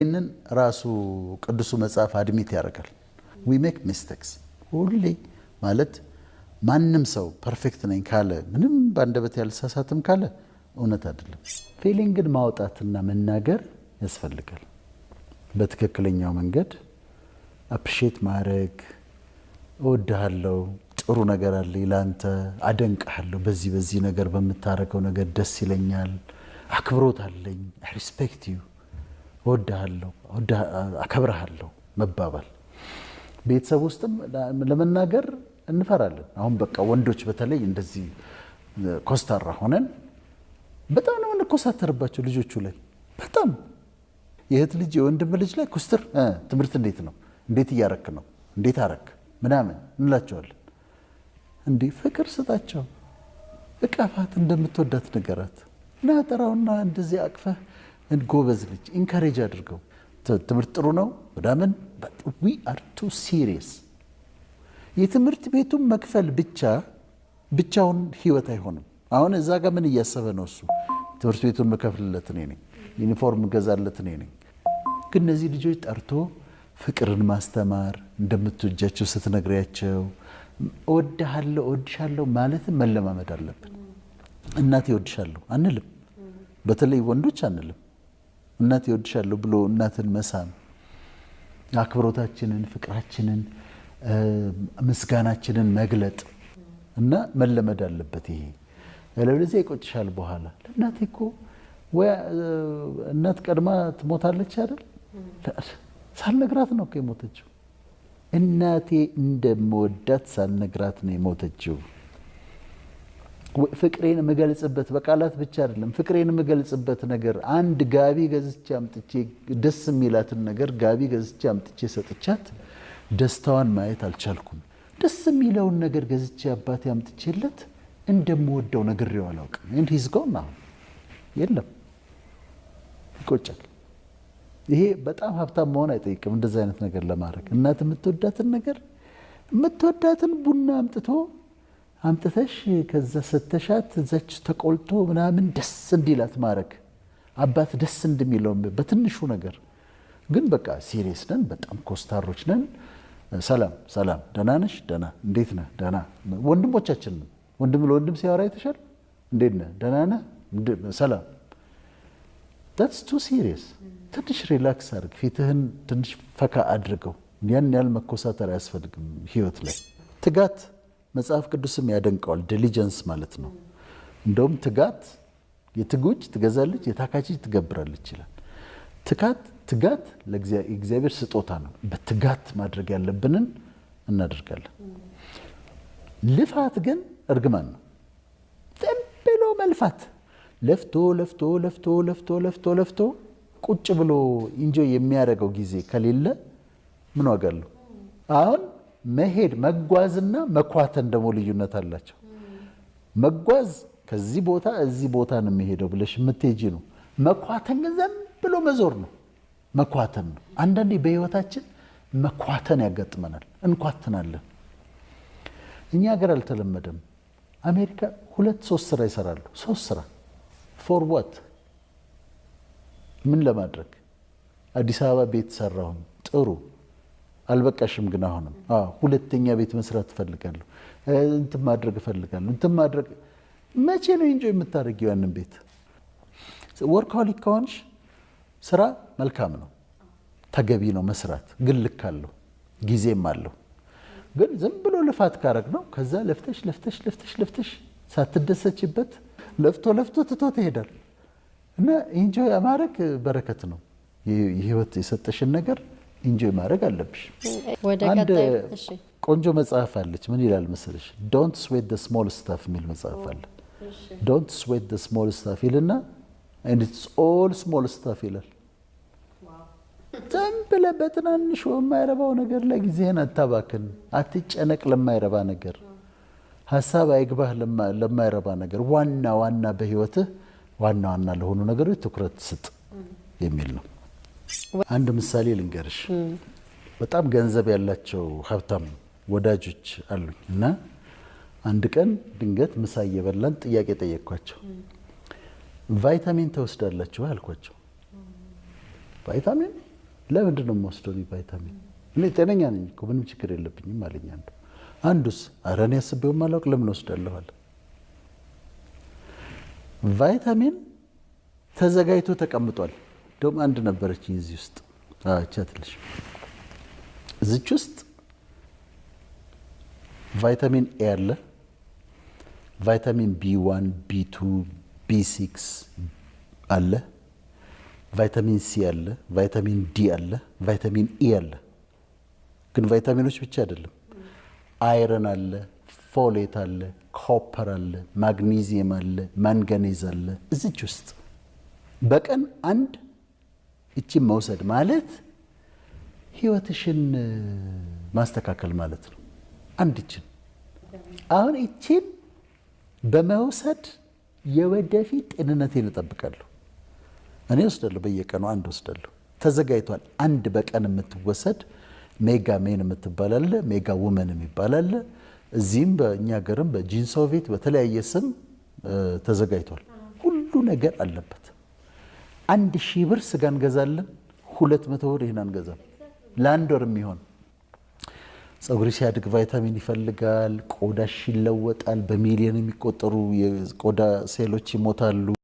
ይህንን ራሱ ቅዱሱ መጽሐፍ አድሚት ያደርጋል። we make mistakes ሁሌ ማለት ማንም ሰው ፐርፌክት ነኝ ካለ ምንም ባንደበት ያልሳሳትም ካለ እውነት አይደለም። ፊሊንግን ማውጣትና መናገር ያስፈልጋል። በትክክለኛው መንገድ አፕሪሺየት ማድረግ እወድሃለሁ፣ ጥሩ ነገር አለ ይላንተ፣ አደንቅሃለሁ፣ በዚህ ነገር በምታረከው ነገር ደስ ይለኛል፣ አክብሮት አለኝ፣ ሪስፔክት ዩ፣ እወድሃለሁ፣ አከብርሃለሁ መባባል። ቤተሰብ ውስጥም ለመናገር እንፈራለን። አሁን በቃ ወንዶች በተለይ እንደዚህ ኮስታራ ሆነን በጣም ነው እንኮሳተርባቸው ልጆቹ ላይ። በጣም የእህት ልጅ የወንድም ልጅ ላይ ኩስትር ትምህርት እንዴት ነው? እንዴት እያረክ ነው? እንዴት አረክ? ምናምን እንላቸዋለን። እንዴ ፍቅር ስጣቸው፣ እቀፋት፣ እንደምትወዳት ነገራት እና ጠራውና እንደዚህ አቅፈህ ጎበዝ ልጅ ኢንካሬጅ አድርገው። ትምህርት ጥሩ ነው ምናምን but we are too serious። የትምህርት ቤቱን መክፈል ብቻውን ህይወት አይሆንም። አሁን እዛ ጋር ምን እያሰበ ነው እሱ? ትምህርት ቤቱን መከፍልለት እኔ ነኝ፣ ዩኒፎርም ገዛለት እኔ ነኝ። ግን እነዚህ ልጆች ጠርቶ ፍቅርን ማስተማር፣ እንደምትወጃቸው ስትነግሪያቸው እወድሃለሁ እወድሻለሁ ማለት መለማመድ አለብን። እናቴ እወድሻለሁ አንልም፣ በተለይ ወንዶች አንልም። እናቴ እወድሻለሁ ብሎ እናትን መሳም አክብሮታችንን፣ ፍቅራችንን፣ ምስጋናችንን መግለጥ እና መለመድ አለበት። ይሄ ለዚህ ይቆጭሻል በኋላ ለእናቴ እኮ ወይ እናት ቀድማ ትሞታለች አይደል? ሳልነግራት ነው እኮ የሞተችው። እናቴ እንደምወዳት ሳልነግራት ነው የሞተችው። ፍቅሬን የምገልጽበት በቃላት ብቻ አይደለም፣ ፍቅሬን የምገልጽበት ነገር አንድ ጋቢ ገዝቼ አምጥቼ ደስ የሚላትን ነገር ጋቢ ገዝቼ አምጥቼ ሰጥቻት ደስታዋን ማየት አልቻልኩም። ደስ የሚለውን ነገር ገዝቼ አባቴ አምጥቼለት እንደምወደው ነግሬው አላውቅም። and he's gone now የለም። ይቆጫል። ይሄ በጣም ሀብታም መሆን አይጠይቅም እንደዚህ አይነት ነገር ለማድረግ። እናት የምትወዳትን ነገር የምትወዳትን ቡና አምጥተሽ ከዛ ሰተሻት እዛች ተቆልቶ ምናምን ደስ እንዲላት ማድረግ። አባት ደስ እንደሚለው በትንሹ ነገር ግን በቃ ሲሪየስ ነን፣ በጣም ኮስታሮች ነን። ሰላም ደህና ነሽ? ደህና እንዴት ነህ? ደህና። ወንድሞቻችን ወንድም ለወንድም ሲያወራ ይተሻል። እንዴት ነህ? ደህና ነህ? ሰላም። that's too serious። ትንሽ ሪላክስ አድርግ፣ ፊትህን ትንሽ ፈካ አድርገው። ያን ያህል መኮሳተር አያስፈልግም ህይወት ላይ። ትጋት መጽሐፍ ቅዱስም ያደንቀዋል። ዲሊጀንስ ማለት ነው። እንደውም ትጋት የትጉጅ ትገዛለች፣ የታካች ትገብራለች ይላል። ትጋት ለእግዚአብሔር ስጦታ ነው። በትጋት ማድረግ ያለብንን እናደርጋለን። ልፋት ግን እርግማን ነው። ዝም ብሎ መልፋት፣ ለፍቶ ቁጭ ብሎ ኢንጆይ የሚያደርገው ጊዜ ከሌለ ምን ዋጋ አለው? አሁን መጓዝና መኳተን ደግሞ ልዩነት አላቸው። መጓዝ ከዚህ ቦታ እዚህ ቦታ ነው የሚሄደው ብለሽ የምትሄጂ ነው። መኳተን ግን ዝም ብሎ መዞር ነው፣ መኳተን ነው። አንዳንዴ በህይወታችን መኳተን ያጋጥመናል፣ እንኳትናለን። እኛ ሀገር አልተለመደም። አሜሪካ 2-3 ስራ ይሰራሉ። 3 ስራ for what? ምን ለማድረግ? አዲስ አበባ ቤት ሰራሁኝ፣ ጥሩ አልበቃሽም። ግን አሁንም ሁለተኛ ቤት መስራት እፈልጋለሁ፣ እንትን ማድረግ እፈልጋለሁ፣ እንትን ማድረግ። መቼ ነው ኢንጆይ የምታደርጊው ያንን ቤት? ወርክሆሊክ ከሆንሽ ስራ መልካም ነው፣ ተገቢ ነው መስራት፣ ግን ልክ አለው፣ ጊዜም አለው። ግን ዝም ብሎ ልፋት ካረግ ነው ከዛ ለፍተሽ ሳትደሰችበት ለፍቶ ትቶ ትሄዳል። እና ኢንጆይ ማድረግ በረከት ነው። የህይወት የሰጠሽን ነገር ኢንጆይ ማድረግ አለብሽ። አንድ ቆንጆ መጽሐፍ አለች። ምን ይላል መሰለሽ? ዶንት ስዌት ዘ ስሞል ስታፍ የሚል መጽሐፍ አለ። ዶንት ስዌት ዘ ስሞል ስታፍ ይልና and it's all small stuff ይላል። ዝም ብለህ በትናንሽ የማይረባው ነገር ላይ ጊዜህን አታባክን። አትጨነቅ ለማይረባ ነገር፣ ሀሳብ አይግባህ ለማይረባ ነገር። ዋና በህይወትህ ዋና ለሆኑ ነገሮች ትኩረት ስጥ የሚል ነው። አንድ ምሳሌ ልንገርሽ። በጣም ገንዘብ ያላቸው ሀብታም ወዳጆች አሉኝ እና አንድ ቀን ድንገት ምሳ እየበላን ጥያቄ ጠየቅኳቸው። ቫይታሚን ተወስዳላችሁ አልኳቸው። ቫይታሚን ለምንድን ነው የምወስደው ቫይታሚን? እኔ ጤነኛ ነኝ እኮ ምንም ችግር የለብኝም አለኝ አንዱ። አንዱስ ኧረ እኔ አስቤውም አላውቅ ለምን ወስዳለሁ አለ። ቫይታሚን ተዘጋጅቶ ተቀምጧል። እንደውም አንድ ነበረች እዚህ ውስጥ ቻትልሽ እዚች ውስጥ ቫይታሚን ኤ አለ፣ ቫይታሚን ቢ1 ቢ2 ቢ6 አለ፣ ቫይታሚን ሲ አለ፣ ቫይታሚን ዲ አለ፣ ቫይታሚን ኢ አለ። ግን ቫይታሚኖች ብቻ አይደለም፣ አይረን አለ፣ ፎሌት አለ፣ ኮፐር አለ፣ ማግኒዚየም አለ፣ ማንጋኔዝ አለ እዚች ውስጥ። በቀን አንድ እቺን መውሰድ ማለት ህይወትሽን ማስተካከል ማለት ነው። አንድ እቺን አሁን እቺን በመውሰድ የወደፊት ጤንነቴን እጠብቃለሁ። እኔ ወስዳለሁ፣ በየቀኑ አንድ ወስዳለሁ። ተዘጋጅቷል። አንድ በቀን የምትወሰድ ሜጋ ሜን የምትባል አለ፣ ሜጋ ውመን የሚባል አለ። እዚህም በእኛ ሀገርም በጂንሶቪት በተለያየ ስም ተዘጋጅቷል። ሁሉ ነገር አለበት። 1000 ብር ስጋ እንገዛለን፣ 200 ብር ይህን አንገዛም። ለአንድ ወር የሚሆን ፀጉሪ ሲያድግ ቫይታሚን ይፈልጋል። ቆዳሽ ይለወጣል። በሚሊዮን የሚቆጠሩ የቆዳ ሴሎች ይሞታሉ።